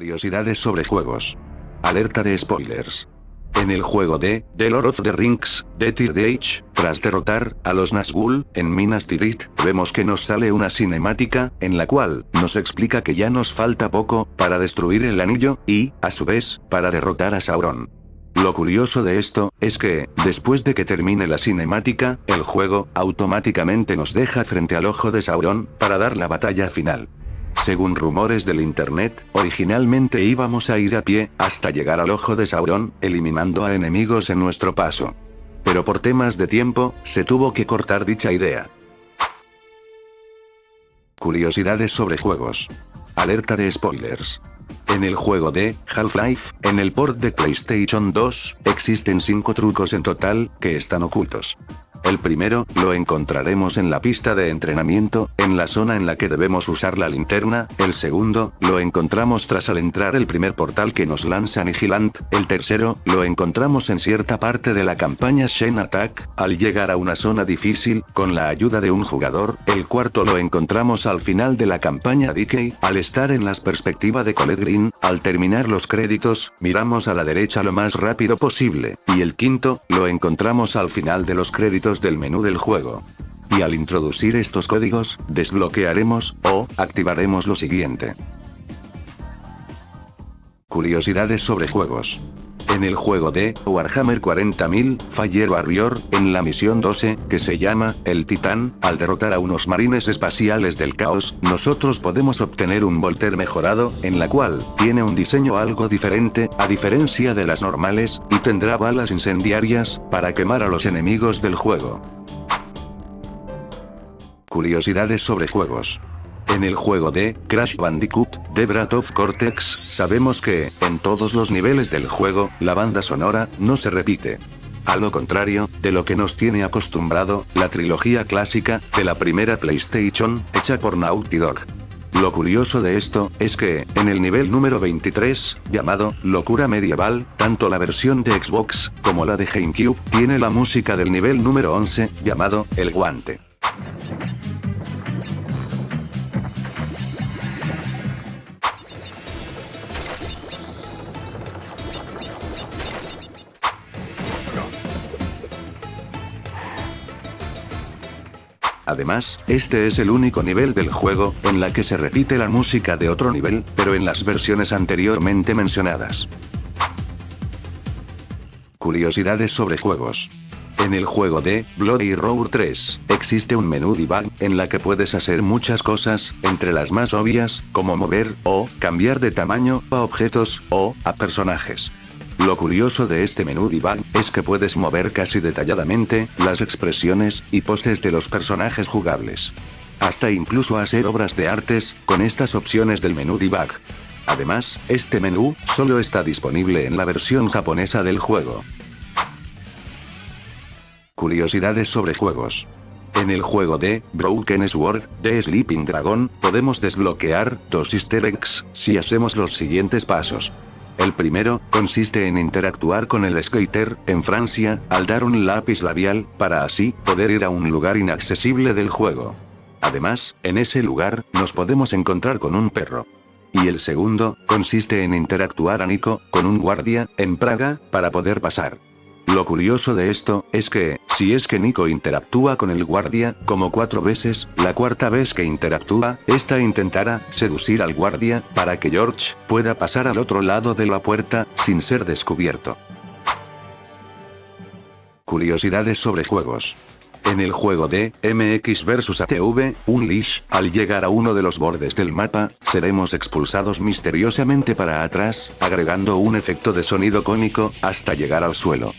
Curiosidades sobre juegos. Alerta de spoilers. En el juego de The Lord of the Rings, The Third Age, tras derrotar a los Nazgûl en Minas Tirith, vemos que nos sale una cinemática, en la cual nos explica que ya nos falta poco para destruir el anillo, y, a su vez, para derrotar a Sauron. Lo curioso de esto, es que, después de que termine la cinemática, el juego, automáticamente nos deja frente al ojo de Sauron, para dar la batalla final. Según rumores del internet, originalmente íbamos a ir a pie, hasta llegar al ojo de Sauron, eliminando a enemigos en nuestro paso. Pero por temas de tiempo, se tuvo que cortar dicha idea. Curiosidades sobre juegos. Alerta de spoilers. En el juego de Half-Life, en el port de PlayStation 2, existen 5 trucos en total, que están ocultos. El primero, lo encontraremos en la pista de entrenamiento, en la zona en la que debemos usar la linterna. El segundo, lo encontramos tras al entrar el primer portal que nos lanza Nihilant. El tercero, lo encontramos en cierta parte de la campaña Shen Attack, al llegar a una zona difícil, con la ayuda de un jugador. El cuarto lo encontramos al final de la campaña Decay, al estar en la perspectiva de Colette Green. Al terminar los créditos, miramos a la derecha lo más rápido posible. Y el quinto, lo encontramos al final de los créditos del menú del juego. Y al introducir estos códigos, desbloquearemos, o activaremos lo siguiente. Curiosidades sobre juegos. En el juego de Warhammer 40.000, Fire Warrior, en la misión 12, que se llama El Titán, al derrotar a unos marines espaciales del caos, nosotros podemos obtener un Volter mejorado, en la cual tiene un diseño algo diferente, a diferencia de las normales, y tendrá balas incendiarias, para quemar a los enemigos del juego. Curiosidades sobre juegos. En el juego de Crash Bandicoot, The Wrath of Cortex, sabemos que, en todos los niveles del juego, la banda sonora no se repite. A lo contrario, de lo que nos tiene acostumbrado, la trilogía clásica, de la primera PlayStation, hecha por Naughty Dog. Lo curioso de esto, es que, en el nivel número 23, llamado Locura Medieval, tanto la versión de Xbox, como la de GameCube, tiene la música del nivel número 11, llamado El Guante. Además, este es el único nivel del juego, en la que se repite la música de otro nivel, pero en las versiones anteriormente mencionadas. Curiosidades sobre juegos. En el juego de Bloody Roar 3, existe un menú debug, en la que puedes hacer muchas cosas, entre las más obvias, como mover, o cambiar de tamaño, a objetos, o a personajes. Lo curioso de este menú debug, es que puedes mover casi detalladamente, las expresiones, y poses de los personajes jugables. Hasta incluso hacer obras de artes, con estas opciones del menú debug. Además, este menú, solo está disponible en la versión japonesa del juego. Curiosidades sobre juegos. En el juego de Broken Sword, The Sleeping Dragon, podemos desbloquear 2 easter eggs, si hacemos los siguientes pasos. El primero, consiste en interactuar con el skater, en Francia, al dar un lápiz labial, para así, poder ir a un lugar inaccesible del juego. Además, en ese lugar, nos podemos encontrar con un perro. Y el segundo, consiste en interactuar a Nico, con un guardia, en Praga, para poder pasar. Lo curioso de esto, es que, si es que Nico interactúa con el guardia, como 4 veces, la cuarta vez que interactúa, esta intentará seducir al guardia, para que George pueda pasar al otro lado de la puerta, sin ser descubierto. Curiosidades sobre juegos. En el juego de MX vs ATV, Unleash, al llegar a uno de los bordes del mapa, seremos expulsados misteriosamente para atrás, agregando un efecto de sonido cómico, hasta llegar al suelo.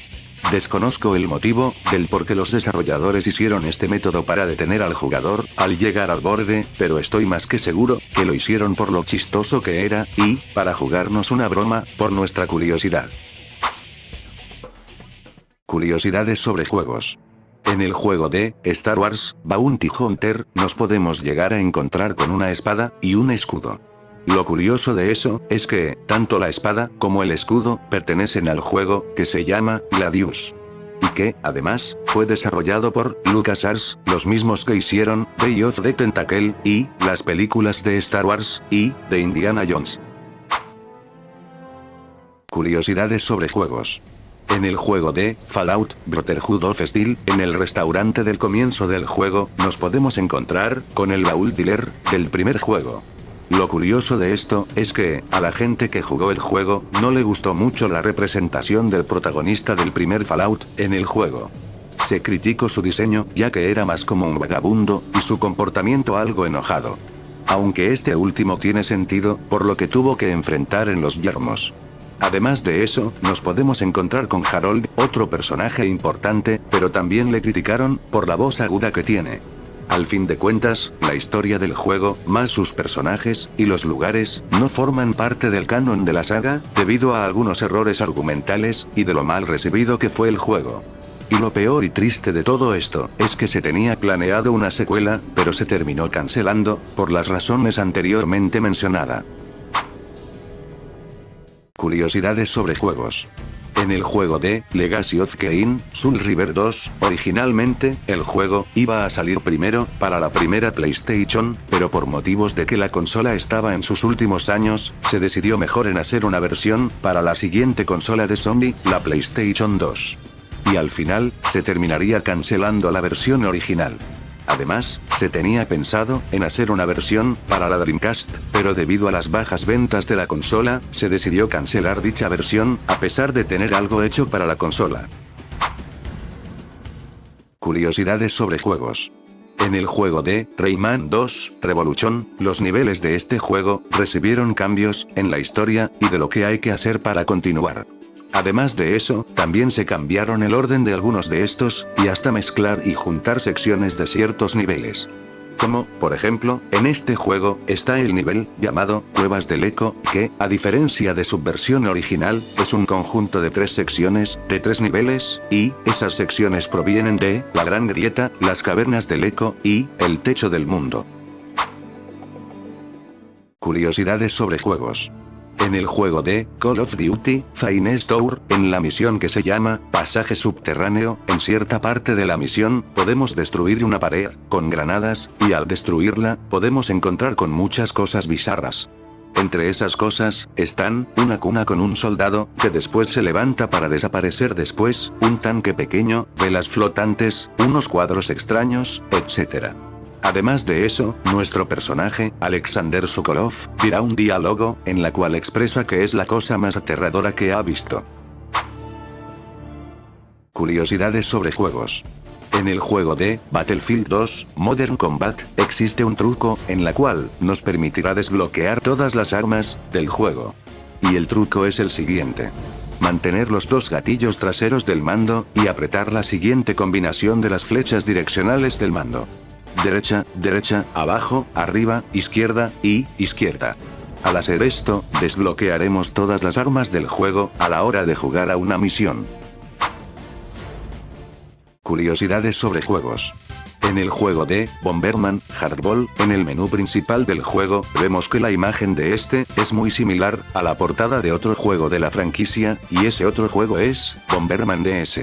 Desconozco el motivo, del por qué los desarrolladores hicieron este método para detener al jugador, al llegar al borde, pero estoy más que seguro, que lo hicieron por lo chistoso que era, y, para jugarnos una broma, por nuestra curiosidad. Curiosidades sobre juegos. En el juego de Star Wars, Bounty Hunter, nos podemos llegar a encontrar con una espada, y un escudo. Lo curioso de eso, es que, tanto la espada, como el escudo, pertenecen al juego, que se llama Gladius. Y que, además, fue desarrollado por LucasArts, los mismos que hicieron Day of the Tentacle, y las películas de Star Wars, y de Indiana Jones. Curiosidades sobre juegos. En el juego de Fallout, Brotherhood of Steel, en el restaurante del comienzo del juego, nos podemos encontrar con el baúl dealer del primer juego. Lo curioso de esto es que, a la gente que jugó el juego, no le gustó mucho la representación del protagonista del primer Fallout en el juego. Se criticó su diseño, ya que era más como un vagabundo, y su comportamiento algo enojado. Aunque este último tiene sentido, por lo que tuvo que enfrentar en los yermos. Además de eso, nos podemos encontrar con Harold, otro personaje importante, pero también le criticaron por la voz aguda que tiene. Al fin de cuentas, la historia del juego, más sus personajes, y los lugares, no forman parte del canon de la saga, debido a algunos errores argumentales, y de lo mal recibido que fue el juego. Y lo peor y triste de todo esto, es que se tenía planeado una secuela, pero se terminó cancelando, por las razones anteriormente mencionadas. Curiosidades sobre juegos. En el juego de Legacy of Kain, Soul River 2, originalmente, el juego iba a salir primero para la primera PlayStation, pero por motivos de que la consola estaba en sus últimos años, se decidió mejor en hacer una versión para la siguiente consola de Sony, la PlayStation 2. Y al final, se terminaría cancelando la versión original. Además, se tenía pensado en hacer una versión para la Dreamcast, pero debido a las bajas ventas de la consola, se decidió cancelar dicha versión, a pesar de tener algo hecho para la consola. Curiosidades sobre juegos. En el juego de Rayman 2, Revolution, los niveles de este juego recibieron cambios en la historia y de lo que hay que hacer para continuar. Además de eso, también se cambiaron el orden de algunos de estos, y hasta mezclar y juntar secciones de ciertos niveles. Como, por ejemplo, en este juego, está el nivel, llamado Cuevas del Eco, que, a diferencia de su versión original, es un conjunto de 3 secciones, de 3 niveles, y, esas secciones provienen de, la Gran Grieta, las Cavernas del Eco, y, el Techo del Mundo. Curiosidades sobre juegos. En el juego de Call of Duty, Finest Hour, en la misión que se llama Pasaje Subterráneo, en cierta parte de la misión, podemos destruir una pared, con granadas, y al destruirla, podemos encontrar con muchas cosas bizarras. Entre esas cosas, están, una cuna con un soldado, que después se levanta para desaparecer después, un tanque pequeño, velas flotantes, unos cuadros extraños, etc. Además de eso, nuestro personaje, Alexander Sokolov, dirá un diálogo, en la cual expresa que es la cosa más aterradora que ha visto. Curiosidades sobre juegos. En el juego de Battlefield 2, Modern Combat, existe un truco, en la cual, nos permitirá desbloquear todas las armas del juego. Y el truco es el siguiente. Mantener los 2 gatillos traseros del mando, y apretar la siguiente combinación de las flechas direccionales del mando. Derecha, derecha, abajo, arriba, izquierda, y izquierda. Al hacer esto, desbloquearemos todas las armas del juego, a la hora de jugar a una misión. Curiosidades sobre juegos. En el juego de Bomberman Hardball, en el menú principal del juego, vemos que la imagen de este es muy similar a la portada de otro juego de la franquicia, y ese otro juego es Bomberman DS.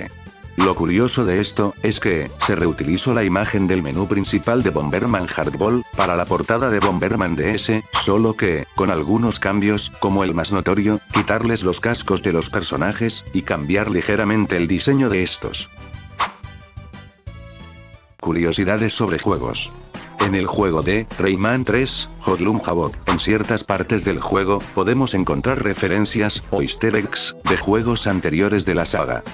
Lo curioso de esto es que se reutilizó la imagen del menú principal de Bomberman Hardball para la portada de Bomberman DS, solo que, con algunos cambios, como el más notorio, quitarles los cascos de los personajes y cambiar ligeramente el diseño de estos. Curiosidades sobre juegos. En el juego de Rayman 3, Hoodlum Havoc, en ciertas partes del juego, podemos encontrar referencias o easter eggs de juegos anteriores de la saga.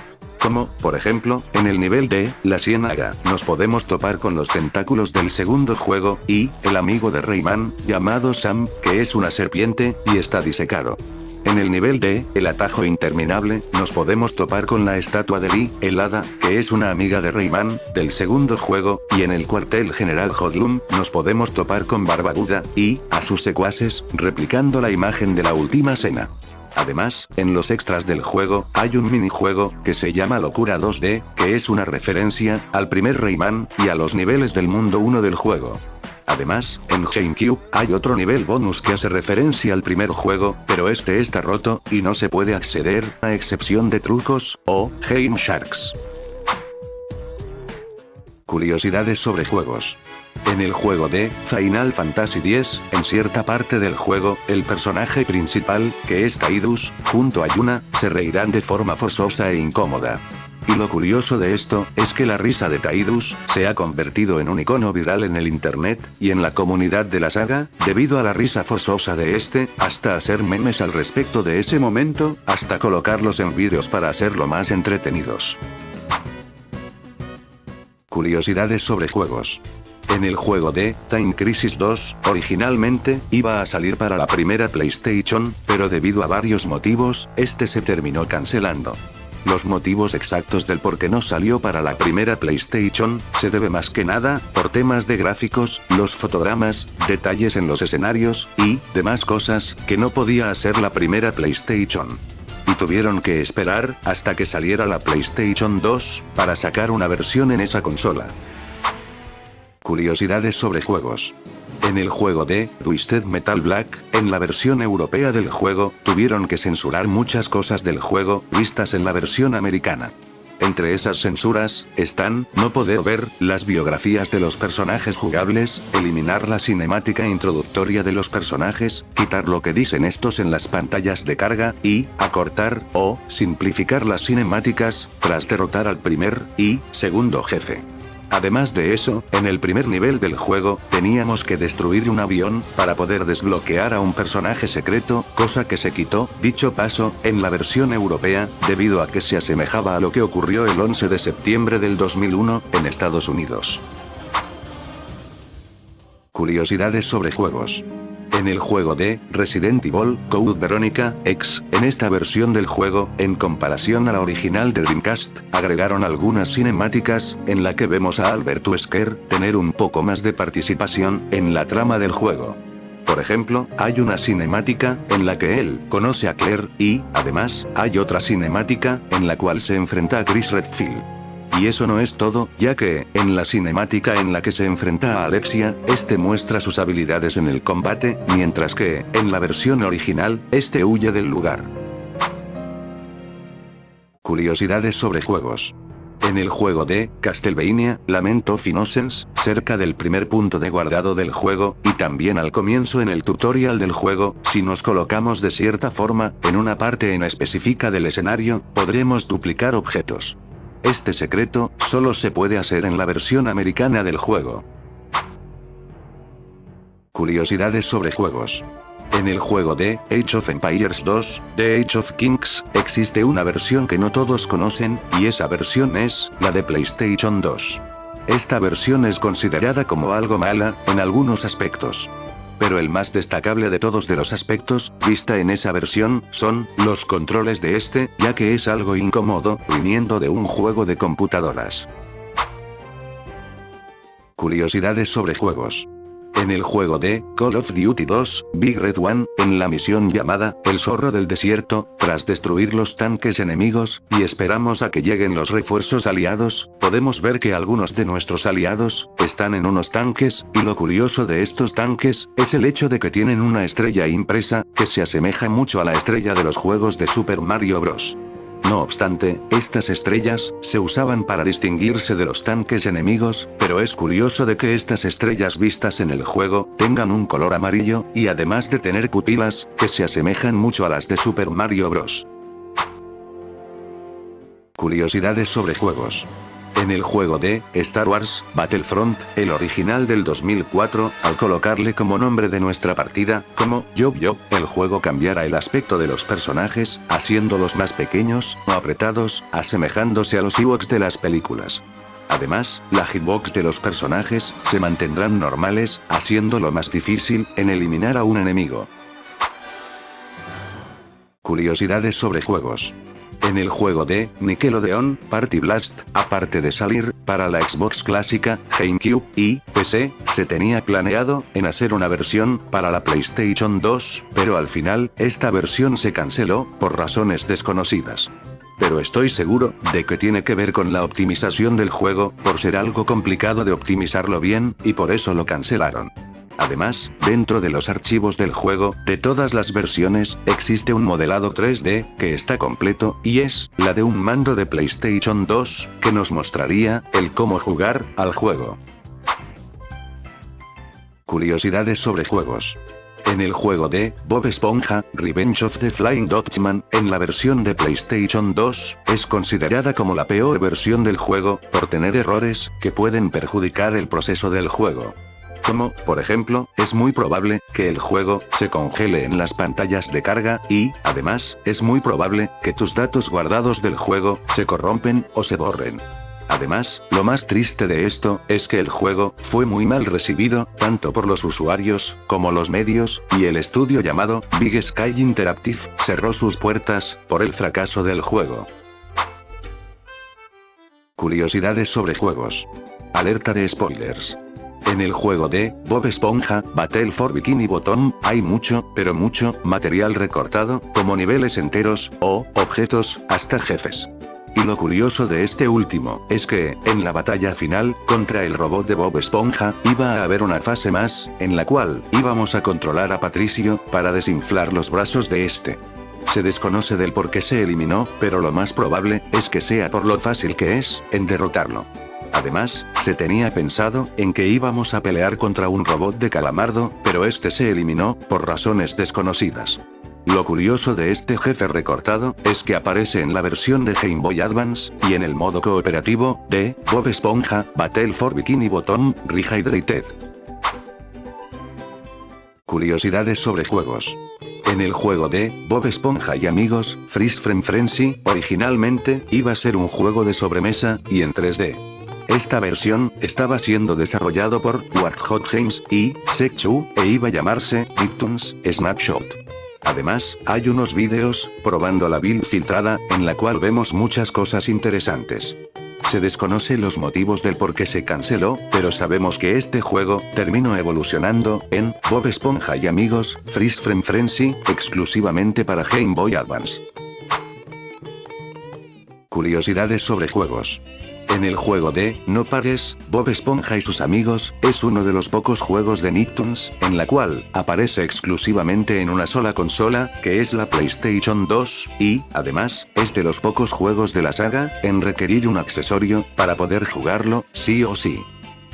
Como, por ejemplo, en el nivel de La Ciénaga, nos podemos topar con los tentáculos del segundo juego, y el amigo de Rayman, llamado Sam, que es una serpiente, y está disecado. En el nivel de El Atajo Interminable, nos podemos topar con la estatua de Lee, el hada, que es una amiga de Rayman, del segundo juego, y en el cuartel General Hoodlum, nos podemos topar con Barbaguda, y, a sus secuaces, replicando la imagen de la última cena. Además, en los extras del juego, hay un minijuego, que se llama Locura 2D, que es una referencia al primer Rayman, y a los niveles del mundo 1 del juego. Además, en GameCube, hay otro nivel bonus que hace referencia al primer juego, pero este está roto, y no se puede acceder, a excepción de trucos, o Game Sharks. Curiosidades sobre juegos. En el juego de Final Fantasy X, en cierta parte del juego, el personaje principal, que es Tidus, junto a Yuna, se reirán de forma forzosa e incómoda. Y lo curioso de esto, es que la risa de Tidus, se ha convertido en un icono viral en el internet, y en la comunidad de la saga, debido a la risa forzosa de este, hasta hacer memes al respecto de ese momento, hasta colocarlos en vídeos para hacerlo más entretenidos. Curiosidades sobre juegos. En el juego de Time Crisis 2, originalmente, iba a salir para la primera PlayStation, pero debido a varios motivos, este se terminó cancelando. Los motivos exactos del por qué no salió para la primera PlayStation, se debe más que nada, por temas de gráficos, los fotogramas, detalles en los escenarios, y demás cosas, que no podía hacer la primera PlayStation. Y tuvieron que esperar, hasta que saliera la PlayStation 2, para sacar una versión en esa consola. Curiosidades sobre juegos. En el juego de Twisted Metal Black, en la versión europea del juego, tuvieron que censurar muchas cosas del juego, vistas en la versión americana. Entre esas censuras, están, no poder ver, las biografías de los personajes jugables, eliminar la cinemática introductoria de los personajes, quitar lo que dicen estos en las pantallas de carga, y, acortar, o, simplificar las cinemáticas, tras derrotar al primer, y, segundo jefe. Además de eso, en el primer nivel del juego, teníamos que destruir un avión, para poder desbloquear a un personaje secreto, cosa que se quitó, dicho paso, en la versión europea, debido a que se asemejaba a lo que ocurrió el 11 de septiembre del 2001, en Estados Unidos. Curiosidades sobre juegos. En el juego de Resident Evil Code Veronica X, en esta versión del juego, en comparación a la original de Dreamcast, agregaron algunas cinemáticas, en la que vemos a Albert Wesker tener un poco más de participación en la trama del juego. Por ejemplo, hay una cinemática, en la que él conoce a Claire, y, además, hay otra cinemática, en la cual se enfrenta a Chris Redfield. Y eso no es todo, ya que, en la cinemática en la que se enfrenta a Alexia, este muestra sus habilidades en el combate, mientras que, en la versión original, este huye del lugar. Curiosidades sobre juegos. En el juego de Castlevania, Lament of Innocence, cerca del primer punto de guardado del juego, y también al comienzo en el tutorial del juego, si nos colocamos de cierta forma, en una parte en específica del escenario, podremos duplicar objetos. Este secreto, solo se puede hacer en la versión americana del juego. Curiosidades sobre juegos. En el juego de Age of Empires 2, The Age of Kings, existe una versión que no todos conocen, y esa versión es la de PlayStation 2. Esta versión es considerada como algo mala, en algunos aspectos. Pero el más destacable de todos de los aspectos, vista en esa versión, son los controles de este, ya que es algo incómodo, viniendo de un juego de computadoras. Curiosidades sobre juegos. En el juego de Call of Duty 2, Big Red One, en la misión llamada El Zorro del Desierto, tras destruir los tanques enemigos, y esperamos a que lleguen los refuerzos aliados, podemos ver que algunos de nuestros aliados, están en unos tanques, y lo curioso de estos tanques, es el hecho de que tienen una estrella impresa, que se asemeja mucho a la estrella de los juegos de Super Mario Bros. No obstante, estas estrellas, se usaban para distinguirse de los tanques enemigos, pero es curioso de que estas estrellas vistas en el juego, tengan un color amarillo, y además de tener pupilas, que se asemejan mucho a las de Super Mario Bros. Curiosidades sobre juegos. En el juego de Star Wars Battlefront, el original del 2004, al colocarle como nombre de nuestra partida, como Yo-Yo, el juego cambiará el aspecto de los personajes, haciéndolos más pequeños, o apretados, asemejándose a los Ewoks de las películas. Además, la hitbox de los personajes, se mantendrán normales, haciéndolo más difícil, en eliminar a un enemigo. Curiosidades sobre juegos. En el juego de Nickelodeon Party Blast, aparte de salir para la Xbox clásica, GameCube y PC, se tenía planeado en hacer una versión para la PlayStation 2, pero al final, esta versión se canceló por razones desconocidas. Pero estoy seguro de que tiene que ver con la optimización del juego, por ser algo complicado de optimizarlo bien, y por eso lo cancelaron. Además, dentro de los archivos del juego, de todas las versiones, existe un modelado 3D, que está completo, y es la de un mando de PlayStation 2, que nos mostraría el cómo jugar al juego. Curiosidades sobre juegos. En el juego de Bob Esponja, Revenge of the Flying Dutchman, en la versión de PlayStation 2, es considerada como la peor versión del juego, por tener errores que pueden perjudicar el proceso del juego. Como, por ejemplo, es muy probable que el juego se congele en las pantallas de carga y, además, es muy probable que tus datos guardados del juego se corrompen o se borren. Además, lo más triste de esto es que el juego fue muy mal recibido, tanto por los usuarios como los medios, y el estudio llamado Big Sky Interactive cerró sus puertas por el fracaso del juego. Curiosidades sobre juegos. Alerta de spoilers. En el juego de Bob Esponja, Battle for Bikini Bottom, hay mucho, pero mucho, material recortado, como niveles enteros, o objetos, hasta jefes. Y lo curioso de este último, es que, en la batalla final, contra el robot de Bob Esponja, iba a haber una fase más, en la cual, íbamos a controlar a Patricio, para desinflar los brazos de este. Se desconoce del por qué se eliminó, pero lo más probable, es que sea por lo fácil que es, en derrotarlo. Además, se tenía pensado, en que íbamos a pelear contra un robot de Calamardo, pero este se eliminó, por razones desconocidas. Lo curioso de este jefe recortado, es que aparece en la versión de Game Boy Advance, y en el modo cooperativo, de Bob Esponja, Battle for Bikini Bottom, Rehydrated. Curiosidades sobre juegos. En el juego de Bob Esponja y amigos, Freeze Frame Frenzy, originalmente, iba a ser un juego de sobremesa, y en 3D. Esta versión, estaba siendo desarrollado por Warthog Games, y Sek-Chu, e iba a llamarse Nicktoons Snapshot. Además, hay unos vídeos, probando la build filtrada, en la cual vemos muchas cosas interesantes. Se desconoce los motivos del por qué se canceló, pero sabemos que este juego, terminó evolucionando, en Bob Esponja y amigos, Freeze Frame Frenzy, exclusivamente para Game Boy Advance. Curiosidades sobre juegos. En el juego de No Pares, Bob Esponja y sus amigos, es uno de los pocos juegos de Nicktoons, en la cual, aparece exclusivamente en una sola consola, que es la PlayStation 2, y, además, es de los pocos juegos de la saga, en requerir un accesorio, para poder jugarlo, sí o sí.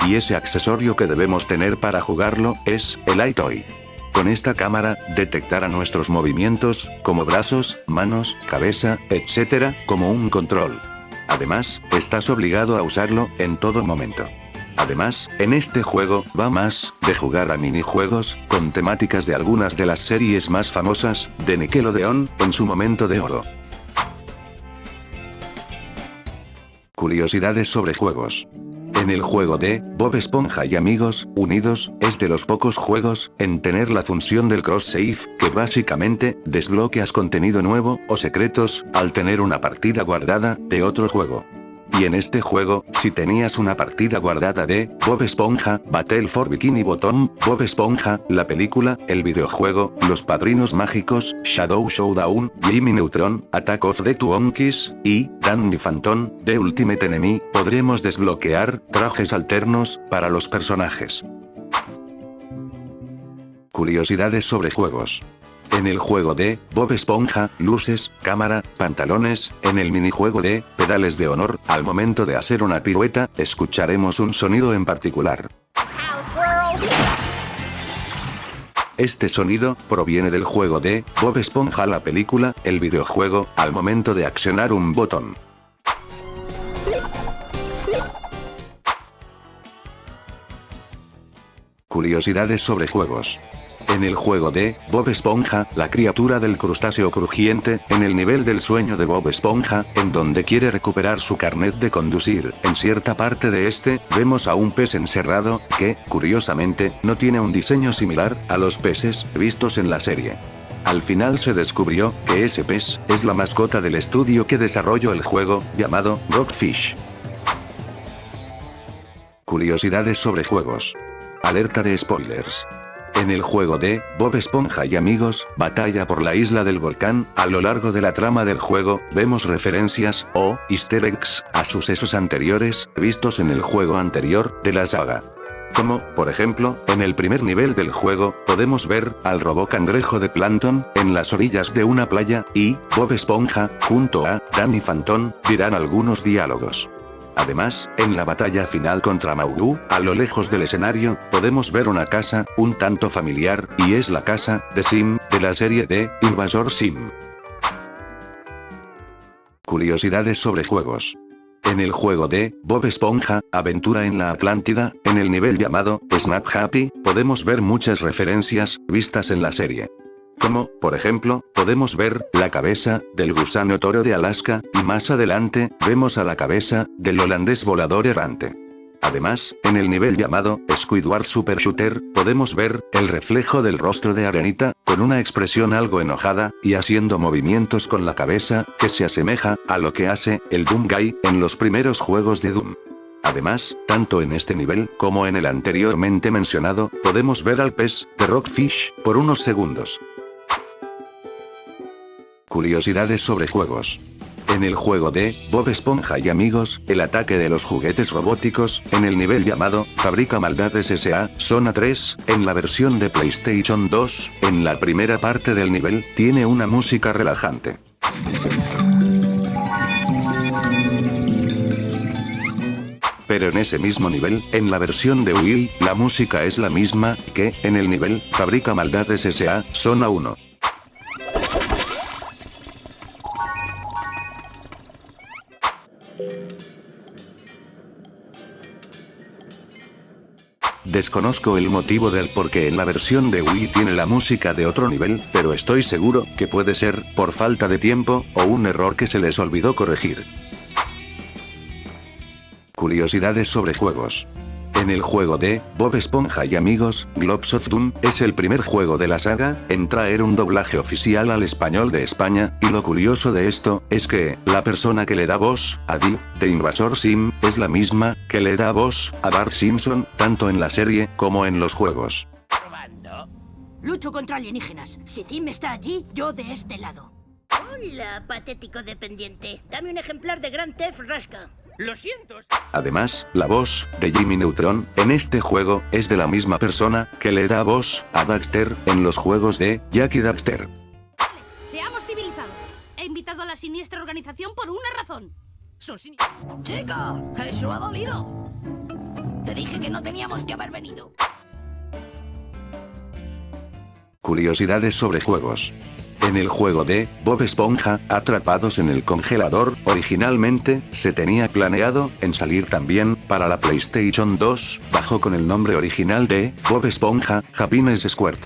Y ese accesorio que debemos tener para jugarlo, es, el iToy. Con esta cámara, detectará nuestros movimientos, como brazos, manos, cabeza, etc., como un control. Además, estás obligado a usarlo, en todo momento. Además, en este juego, va más, de jugar a minijuegos, con temáticas de algunas de las series más famosas, de Nickelodeon, en su momento de oro. Curiosidades sobre juegos. En el juego de Bob Esponja y amigos, unidos, es de los pocos juegos, en tener la función del cross-save, que básicamente, desbloqueas contenido nuevo, o secretos, al tener una partida guardada, de otro juego. Y en este juego, si tenías una partida guardada de Bob Esponja, Battle for Bikini Bottom, Bob Esponja, la película, el videojuego, Los Padrinos Mágicos, Shadow Showdown, Jimmy Neutron, Attack of the Twonkies, y Danny Phantom, The Ultimate Enemy, podremos desbloquear trajes alternos para los personajes. Curiosidades sobre juegos. En el juego de Bob Esponja, luces, cámara, pantalones, en el minijuego de pedales de honor, al momento de hacer una pirueta, escucharemos un sonido en particular. Este sonido proviene del juego de Bob Esponja la película, el videojuego, al momento de accionar un botón. Curiosidades sobre juegos. En el juego de Bob Esponja, la criatura del crustáceo crujiente, en el nivel del sueño de Bob Esponja, en donde quiere recuperar su carnet de conducir, en cierta parte de este, vemos a un pez encerrado, que, curiosamente, no tiene un diseño similar a los peces vistos en la serie. Al final se descubrió que ese pez es la mascota del estudio que desarrolló el juego, llamado Rockfish. Curiosidades sobre juegos. Alerta de spoilers. En el juego de Bob Esponja y amigos, Batalla por la isla del volcán, a lo largo de la trama del juego, vemos referencias, o easter eggs, a sucesos anteriores, vistos en el juego anterior, de la saga. Como, por ejemplo, en el primer nivel del juego, podemos ver al robot cangrejo de Plankton en las orillas de una playa, y Bob Esponja, junto a Danny Phantom, dirán algunos diálogos. Además, en la batalla final contra Mauru, a lo lejos del escenario, podemos ver una casa, un tanto familiar, y es la casa de Sim, de la serie de Invasor Sim. Curiosidades sobre juegos. En el juego de Bob Esponja, Aventura en la Atlántida, en el nivel llamado Snap Happy, podemos ver muchas referencias vistas en la serie. Como, por ejemplo, podemos ver la cabeza del gusano toro de Alaska, y más adelante, vemos a la cabeza del holandés volador errante. Además, en el nivel llamado Squidward Super Shooter, podemos ver el reflejo del rostro de Arenita, con una expresión algo enojada, y haciendo movimientos con la cabeza, que se asemeja a lo que hace el Doom Guy en los primeros juegos de Doom. Además, tanto en este nivel, como en el anteriormente mencionado, podemos ver al pez de Rockfish por unos segundos. Curiosidades sobre juegos. En el juego de Bob Esponja y amigos, el ataque de los juguetes robóticos, en el nivel llamado Fabrica Maldades S.A. Zona 3, en la versión de PlayStation 2, en la primera parte del nivel, tiene una música relajante. Pero en ese mismo nivel, en la versión de Wii, la música es la misma que en el nivel Fabrica Maldades S.A. Zona 1. Desconozco el motivo del por qué en la versión de Wii tiene la música de otro nivel, pero estoy seguro que puede ser por falta de tiempo o un error que se les olvidó corregir. Curiosidades sobre juegos. En el juego de Bob Esponja y amigos, Globs of Doom, es el primer juego de la saga en traer un doblaje oficial al español de España, y lo curioso de esto es que la persona que le da voz a Dee, de Invasor Sim, es la misma que le da voz a Bart Simpson, tanto en la serie como en los juegos. ¿Probando? Lucho contra alienígenas. Si Sim está allí, yo de este lado. Hola, patético dependiente. Dame un ejemplar de Grand Theft Rasca. Lo siento. Además, la voz de Jimmy Neutron en este juego es de la misma persona que le da voz a Daxter en los juegos de Jak y Daxter. Vale, seamos civilizados. He invitado a la siniestra organización por una razón. Son ¡Chica! ¡Eso ha dolido! Te dije que no teníamos que haber venido. Curiosidades sobre juegos. En el juego de Bob Esponja, Atrapados en el Congelador, originalmente, se tenía planeado en salir también para la PlayStation 2, bajo con el nombre original de Bob Esponja, Happiness Squared.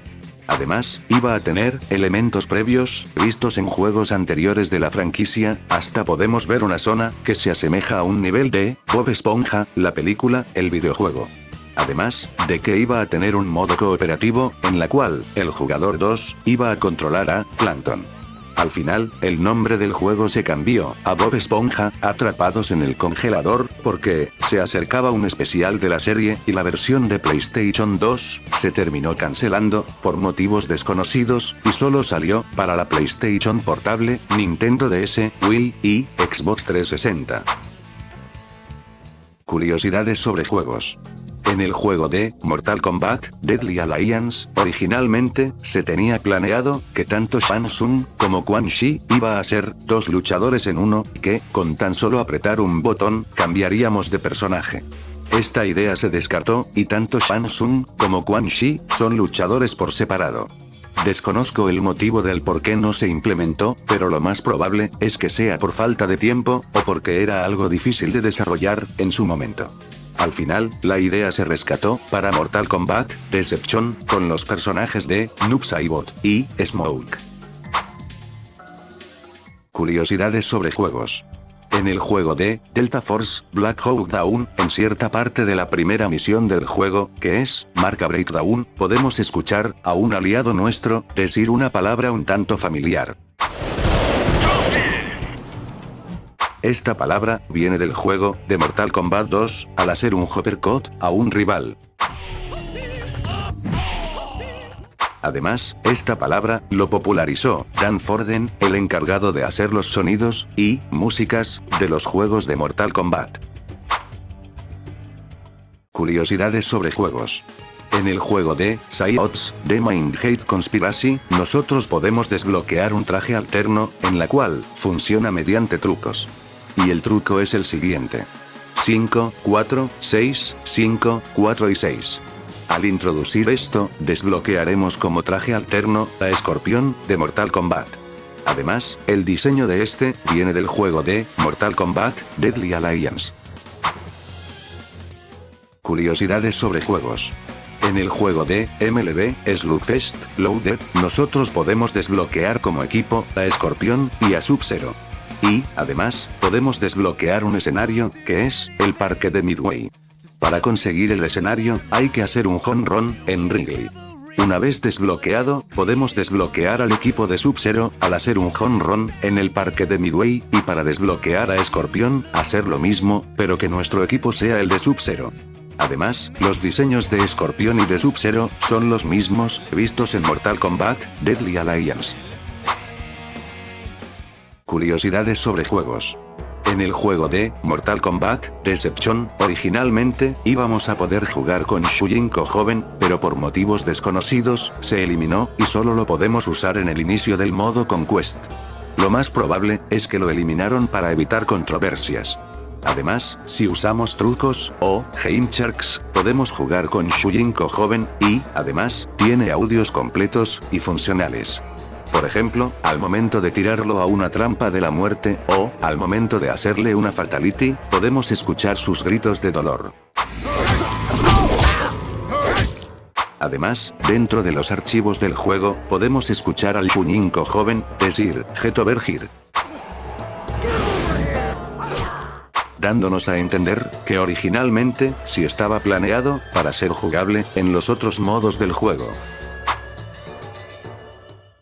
Además, iba a tener elementos previos, vistos en juegos anteriores de la franquicia, hasta podemos ver una zona que se asemeja a un nivel de Bob Esponja, la película, el videojuego. Además, de que iba a tener un modo cooperativo, en la cual, el jugador 2, iba a controlar a Plankton. Al final, el nombre del juego se cambió a Bob Esponja, Atrapados en el Congelador, porque se acercaba un especial de la serie, y la versión de PlayStation 2 se terminó cancelando, por motivos desconocidos, y solo salió para la PlayStation Portable, Nintendo DS, Wii y Xbox 360. Curiosidades sobre juegos. En el juego de Mortal Kombat, Deadly Alliance, originalmente, se tenía planeado que tanto Shang Tsung como Quan Chi iba a ser dos luchadores en uno, que, con tan solo apretar un botón, cambiaríamos de personaje. Esta idea se descartó, y tanto Shang Tsung como Quan Chi son luchadores por separado. Desconozco el motivo del por qué no se implementó, pero lo más probable es que sea por falta de tiempo, o porque era algo difícil de desarrollar en su momento. Al final, la idea se rescató para Mortal Kombat Deception, con los personajes de Noob Saibot y Smoke. Curiosidades sobre juegos. En el juego de Delta Force Black Hawk Down, en cierta parte de la primera misión del juego, que es Marca Breakdown, podemos escuchar a un aliado nuestro decir una palabra un tanto familiar. Esta palabra viene del juego de Mortal Kombat 2, al hacer un uppercut a un rival. Además, esta palabra lo popularizó Dan Forden, el encargado de hacer los sonidos y músicas de los juegos de Mortal Kombat. Curiosidades sobre juegos. En el juego de Psyops, The Mindhate Conspiracy, nosotros podemos desbloquear un traje alterno, en la cual funciona mediante trucos. Y el truco es el siguiente. 5, 4, 6, 5, 4 y 6. Al introducir esto, desbloquearemos como traje alterno a Escorpión de Mortal Kombat. Además, el diseño de este viene del juego de Mortal Kombat Deadly Alliance. Curiosidades sobre juegos. En el juego de MLB Slugfest Loaded, nosotros podemos desbloquear como equipo a Escorpión y a Sub-Zero. Y, además, podemos desbloquear un escenario, que es el parque de Midway. Para conseguir el escenario, hay que hacer un home run en Wrigley. Una vez desbloqueado, podemos desbloquear al equipo de Sub-Zero al hacer un home run en el parque de Midway, y para desbloquear a Escorpión, hacer lo mismo, pero que nuestro equipo sea el de Sub-Zero. Además, los diseños de Escorpión y de Sub-Zero son los mismos vistos en Mortal Kombat Deadly Alliance. Curiosidades sobre juegos. En el juego de Mortal Kombat Deception, originalmente, íbamos a poder jugar con Shujinko joven, pero por motivos desconocidos, se eliminó, y solo lo podemos usar en el inicio del modo Conquest. Lo más probable es que lo eliminaron para evitar controversias. Además, si usamos trucos, o Heimcharks, podemos jugar con Shujinko joven, y, además, tiene audios completos y funcionales. Por ejemplo, al momento de tirarlo a una trampa de la muerte, o, al momento de hacerle una fatality, podemos escuchar sus gritos de dolor. Además, dentro de los archivos del juego, podemos escuchar al Shujinko joven decir, "Get over here", dándonos a entender que originalmente sí estaba planeado para ser jugable en los otros modos del juego.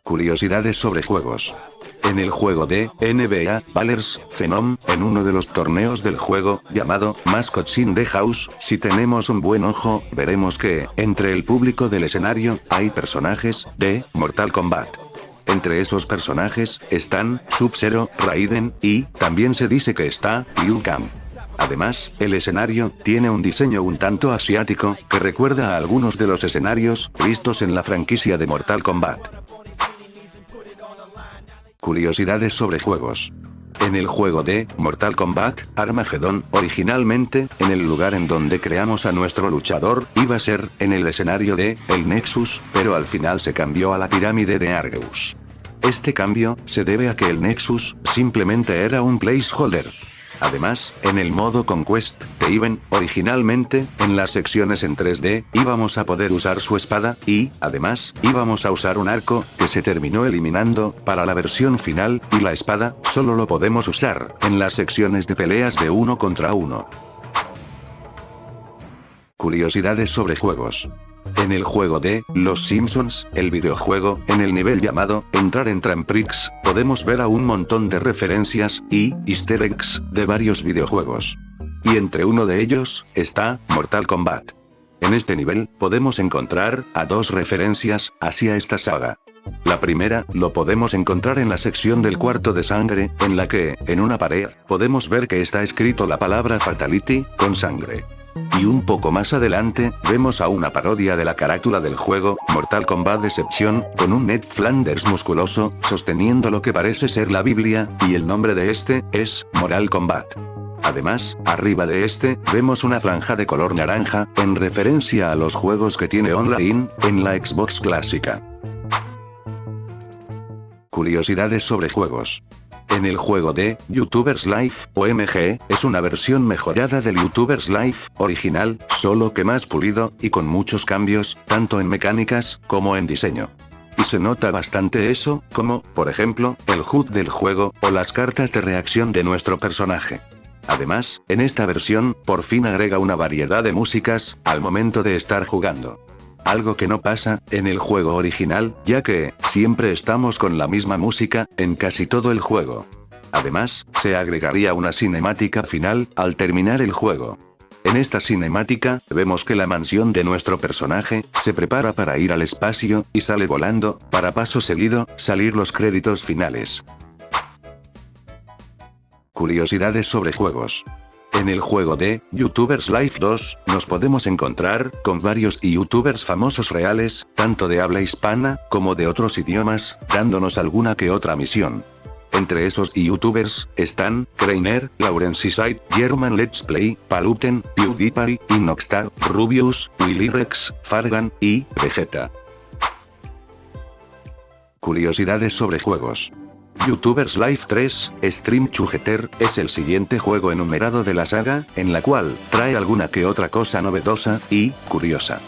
Curiosidades sobre juegos. En el juego de NBA Ballers Phenom, en uno de los torneos del juego llamado Mascots in the House, si tenemos un buen ojo, veremos que entre el público del escenario hay personajes de Mortal Kombat. Entre esos personajes están Sub-Zero, Raiden, y también se dice que está Liu Kang. Además, el escenario tiene un diseño un tanto asiático, que recuerda a algunos de los escenarios vistos en la franquicia de Mortal Kombat. Curiosidades sobre juegos. En el juego de Mortal Kombat Armageddon, originalmente, en el lugar en donde creamos a nuestro luchador, iba a ser en el escenario de el Nexus, pero al final se cambió a la pirámide de Argeus. Este cambio se debe a que el Nexus simplemente era un placeholder. Además, en el modo Conquest de Even, originalmente, en las secciones en 3D, íbamos a poder usar su espada, y, además, íbamos a usar un arco, que se terminó eliminando, para la versión final, y la espada, solo lo podemos usar, en las secciones de peleas de 1 contra 1. Curiosidades sobre juegos. En el juego de Los Simpsons, el videojuego, en el nivel llamado Entrar en Tramprix, podemos ver a un montón de referencias y easter eggs de varios videojuegos. Y entre uno de ellos está Mortal Kombat. En este nivel podemos encontrar a dos referencias hacia esta saga. La primera lo podemos encontrar en la sección del cuarto de sangre, en la que, en una pared, podemos ver que está escrito la palabra Fatality con sangre. Y un poco más adelante, vemos a una parodia de la carátula del juego, Mortal Kombat Deception, con un Ned Flanders musculoso, sosteniendo lo que parece ser la Biblia, y el nombre de este, es, Mortal Kombat. Además, arriba de este, vemos una franja de color naranja, en referencia a los juegos que tiene online, en la Xbox clásica. Curiosidades sobre juegos. En el juego de YouTubers Life, OMG, es una versión mejorada del YouTubers Life original, solo que más pulido, y con muchos cambios, tanto en mecánicas, como en diseño. Y se nota bastante eso, como, por ejemplo, el HUD del juego, o las cartas de reacción de nuestro personaje. Además, en esta versión, por fin agrega una variedad de músicas, al momento de estar jugando. Algo que no pasa en el juego original, ya que siempre estamos con la misma música en casi todo el juego. Además, se agregaría una cinemática final al terminar el juego. En esta cinemática, vemos que la mansión de nuestro personaje se prepara para ir al espacio y sale volando, para paso seguido, salir los créditos finales. Curiosidades sobre juegos. En el juego de YouTubers Live 2, nos podemos encontrar con varios YouTubers famosos reales, tanto de habla hispana, como de otros idiomas, dándonos alguna que otra misión. Entre esos YouTubers, están, Crainer, Laurenside, German Let's Play, Paluten, PewDiePie, Inoxtag, Rubius, Willyrex, Fargan, y Vegeta. Curiosidades sobre juegos. YouTubers Live 3, Stream Chujeter, es el siguiente juego enumerado de la saga, en la cual, trae alguna que otra cosa novedosa, y, curiosa.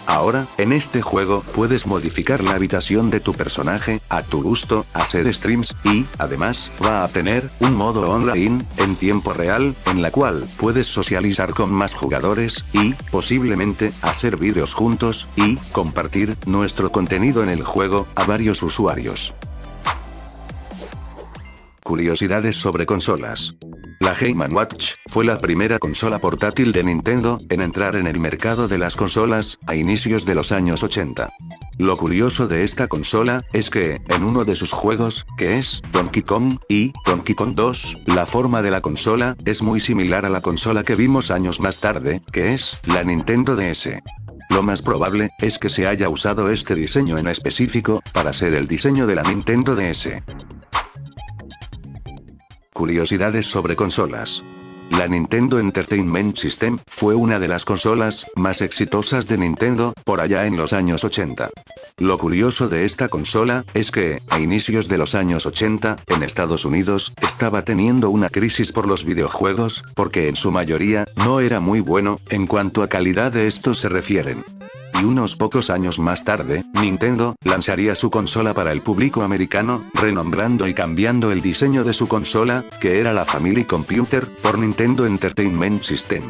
Ahora, en este juego, puedes modificar la habitación de tu personaje, a tu gusto, hacer streams, y, además, va a tener, un modo online, en tiempo real, en la cual, puedes socializar con más jugadores, y, posiblemente, hacer vídeos juntos, y, compartir, nuestro contenido en el juego, a varios usuarios. Curiosidades sobre consolas. La Game & Watch fue la primera consola portátil de Nintendo en entrar en el mercado de las consolas a inicios de los años 80. Lo curioso de esta consola es que, en uno de sus juegos, que es Donkey Kong y Donkey Kong 2, la forma de la consola es muy similar a la consola que vimos años más tarde, que es la Nintendo DS. Lo más probable es que se haya usado este diseño en específico para ser el diseño de la Nintendo DS. Curiosidades sobre consolas. La Nintendo Entertainment System fue una de las consolas más exitosas de Nintendo, por allá en los años 80. Lo curioso de esta consola es que, a inicios de los años 80, en Estados Unidos, estaba teniendo una crisis por los videojuegos, porque en su mayoría, no era muy bueno, en cuanto a calidad de estos se refieren. Y unos pocos años más tarde, Nintendo lanzaría su consola para el público americano, renombrando y cambiando el diseño de su consola, que era la Family Computer, por Nintendo Entertainment System.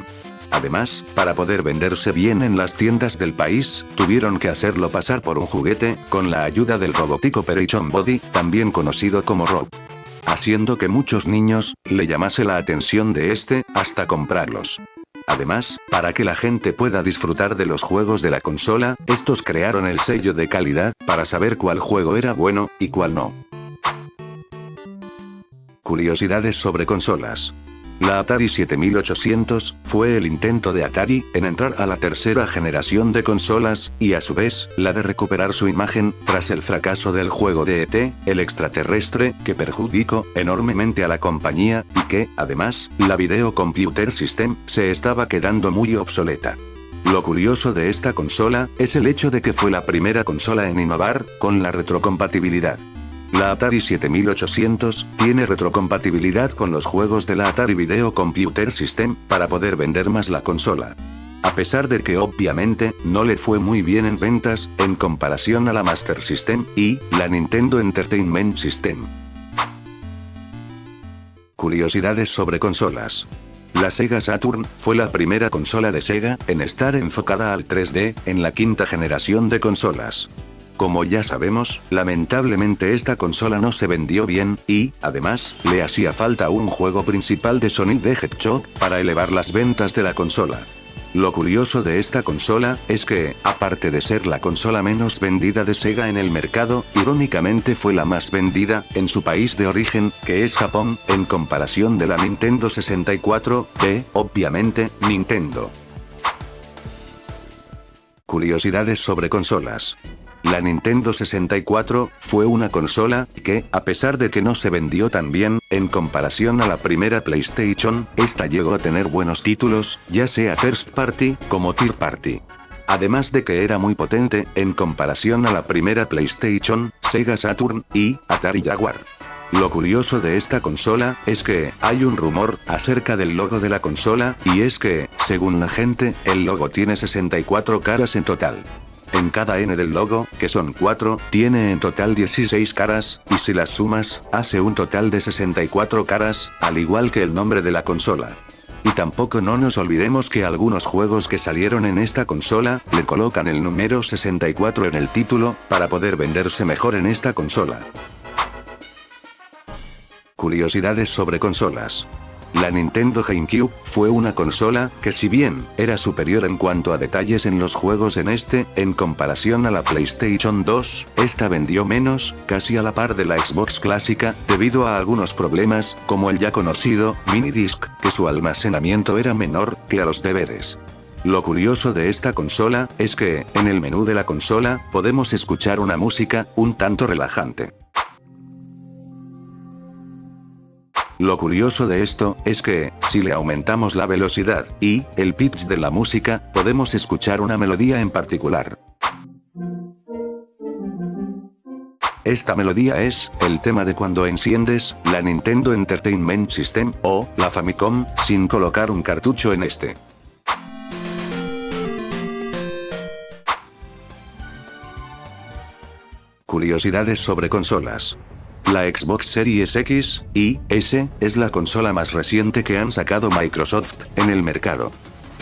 Además, para poder venderse bien en las tiendas del país, tuvieron que hacerlo pasar por un juguete, con la ayuda del Robotic Operation Body, también conocido como ROB. Haciendo que muchos niños le llamase la atención de hasta comprarlos. Además, para que la gente pueda disfrutar de los juegos de la consola, estos crearon el sello de calidad, para saber cuál juego era bueno, y cuál no. Curiosidades sobre consolas. La Atari 7800 fue el intento de Atari en entrar a la tercera generación de consolas, y a su vez, la de recuperar su imagen, tras el fracaso del juego de E.T., el extraterrestre, que perjudicó enormemente a la compañía, y que, además, la Video Computer System, se estaba quedando muy obsoleta. Lo curioso de esta consola, es el hecho de que fue la primera consola en innovar, con la retrocompatibilidad. La Atari 7800 tiene retrocompatibilidad con los juegos de la Atari Video Computer System, para poder vender más la consola. A pesar de que obviamente, no le fue muy bien en ventas, en comparación a la Master System, y la Nintendo Entertainment System. Curiosidades sobre consolas. La Sega Saturn fue la primera consola de Sega en estar enfocada al 3D, en la quinta generación de consolas. Como ya sabemos, lamentablemente esta consola no se vendió bien, y, además, le hacía falta un juego principal de Sonic the Hedgehog, para elevar las ventas de la consola. Lo curioso de esta consola, es que, aparte de ser la consola menos vendida de Sega en el mercado, irónicamente fue la más vendida, en su país de origen, que es Japón, en comparación de la Nintendo 64, obviamente, Nintendo. Curiosidades sobre consolas. La Nintendo 64 fue una consola que, a pesar de que no se vendió tan bien, en comparación a la primera PlayStation, esta llegó a tener buenos títulos, ya sea First Party, como Third Party. Además de que era muy potente, en comparación a la primera PlayStation, Sega Saturn, y Atari Jaguar. Lo curioso de esta consola, es que, hay un rumor, acerca del logo de la consola, y es que, según la gente, el logo tiene 64 caras en total. En cada N del logo, que son 4, tiene en total 16 caras, y si las sumas, hace un total de 64 caras, al igual que el nombre de la consola. Y tampoco no nos olvidemos que algunos juegos que salieron en esta consola, le colocan el número 64 en el título, para poder venderse mejor en esta consola. Curiosidades sobre consolas. La Nintendo GameCube fue una consola que, si bien era superior en cuanto a detalles en los juegos en comparación a la PlayStation 2, esta vendió menos, casi a la par de la Xbox clásica, debido a algunos problemas, como el ya conocido minidisc, que su almacenamiento era menor que a los DVDs. Lo curioso de esta consola es que, en el menú de la consola, podemos escuchar una música un tanto relajante. Lo curioso de esto es que, si le aumentamos la velocidad y el pitch de la música, podemos escuchar una melodía en particular. Esta melodía es el tema de cuando enciendes la Nintendo Entertainment System o la Famicom sin colocar un cartucho en este. Curiosidades sobre consolas. La Xbox Series X y S es la consola más reciente que han sacado Microsoft en el mercado.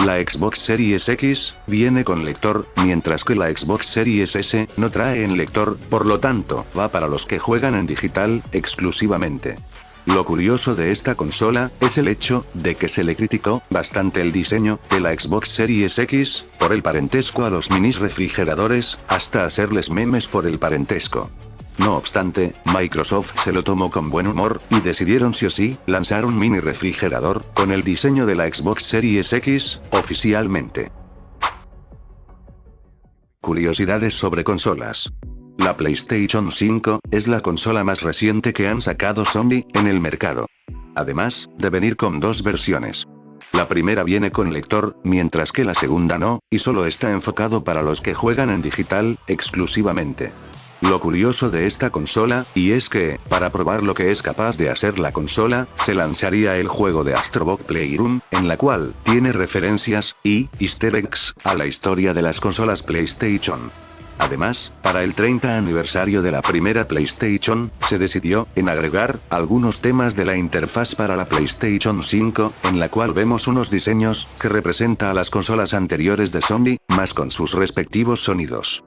La Xbox Series X viene con lector, mientras que la Xbox Series S no trae en lector, por lo tanto, va para los que juegan en digital exclusivamente. Lo curioso de esta consola es el hecho de que se le criticó bastante el diseño de la Xbox Series X por el parentesco a los minis refrigeradores, hasta hacerles memes por el parentesco. No obstante, Microsoft se lo tomó con buen humor, y decidieron sí o sí, lanzar un mini refrigerador, con el diseño de la Xbox Series X, oficialmente. Curiosidades sobre consolas. La PlayStation 5, es la consola más reciente que han sacado Sony, en el mercado. Además, de venir con dos versiones. La primera viene con lector, mientras que la segunda no, y solo está enfocado para los que juegan en digital, exclusivamente. Lo curioso de esta consola, y es que, para probar lo que es capaz de hacer la consola, se lanzaría el juego de Astro Bot Playroom, en la cual tiene referencias y easter eggs a la historia de las consolas PlayStation. Además, para el 30 aniversario de la primera PlayStation, se decidió en agregar algunos temas de la interfaz para la PlayStation 5, en la cual vemos unos diseños que representa a las consolas anteriores de Sony, más con sus respectivos sonidos.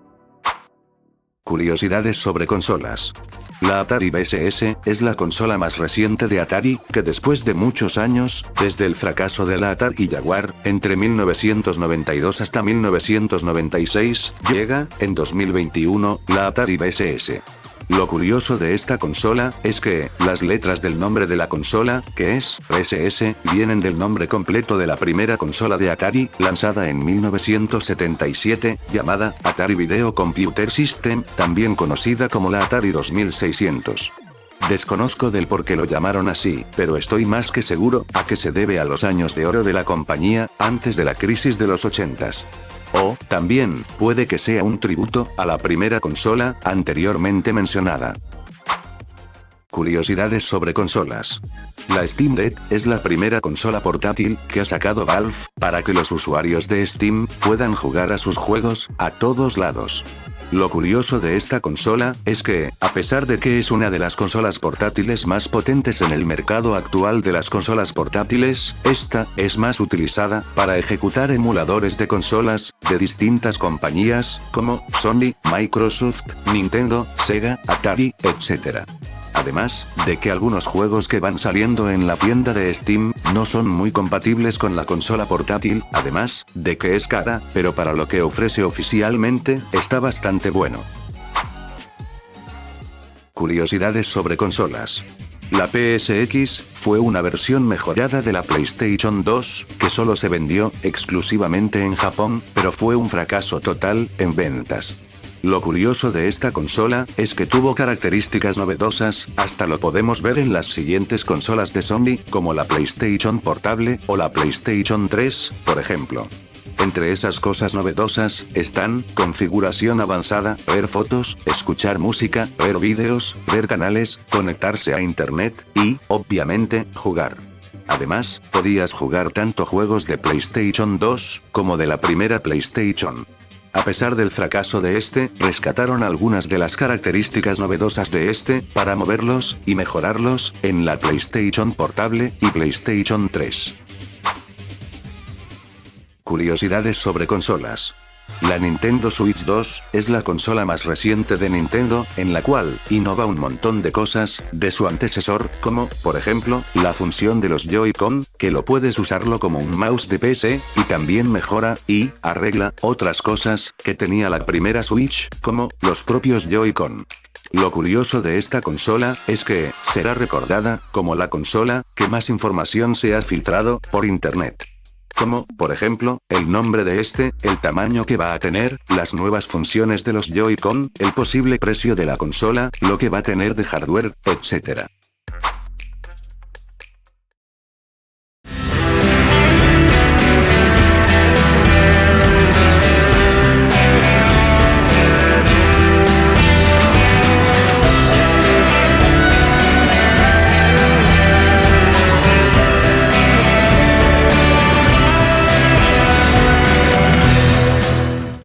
Curiosidades sobre consolas. La Atari VCS es la consola más reciente de Atari, que después de muchos años, desde el fracaso de la Atari Jaguar, entre 1992 hasta 1996, llega, en 2021, la Atari VCS. Lo curioso de esta consola es que las letras del nombre de la consola, que es VCS, vienen del nombre completo de la primera consola de Atari, lanzada en 1977, llamada Atari Video Computer System, también conocida como la Atari 2600. Desconozco del por qué lo llamaron así, pero estoy más que seguro a que se debe a los años de oro de la compañía, antes de la crisis de los 80s. O, también, puede que sea un tributo a la primera consola, anteriormente mencionada. Curiosidades sobre consolas. La Steam Deck es la primera consola portátil que ha sacado Valve, para que los usuarios de Steam puedan jugar a sus juegos, a todos lados. Lo curioso de esta consola es que, a pesar de que es una de las consolas portátiles más potentes en el mercado actual de las consolas portátiles, esta es más utilizada para ejecutar emuladores de consolas de distintas compañías, como Sony, Microsoft, Nintendo, Sega, Atari, etc. Además, de que algunos juegos que van saliendo en la tienda de Steam, no son muy compatibles con la consola portátil, además, de que es cara, pero para lo que ofrece oficialmente, está bastante bueno. Curiosidades sobre consolas. La PSX, fue una versión mejorada de la PlayStation 2, que solo se vendió, exclusivamente en Japón, pero fue un fracaso total, en ventas. Lo curioso de esta consola, es que tuvo características novedosas, hasta lo podemos ver en las siguientes consolas de Sony, como la PlayStation Portable, o la PlayStation 3, por ejemplo. Entre esas cosas novedosas, están, configuración avanzada, ver fotos, escuchar música, ver vídeos, ver canales, conectarse a internet, y, obviamente, jugar. Además, podías jugar tanto juegos de PlayStation 2, como de la primera PlayStation. A pesar del fracaso de este, rescataron algunas de las características novedosas de este, para moverlos, y mejorarlos, en la PlayStation Portable, y PlayStation 3. Curiosidades sobre consolas. La Nintendo Switch 2 es la consola más reciente de Nintendo, en la cual innova un montón de cosas de su antecesor, como, por ejemplo, la función de los Joy-Con, que lo puedes usarlo como un mouse de PC, y también mejora y arregla otras cosas que tenía la primera Switch, como los propios Joy-Con. Lo curioso de esta consola es que será recordada como la consola que más información se ha filtrado por internet. Como, por ejemplo, el nombre de el tamaño que va a tener, las nuevas funciones de los Joy-Con, el posible precio de la consola, lo que va a tener de hardware, etc.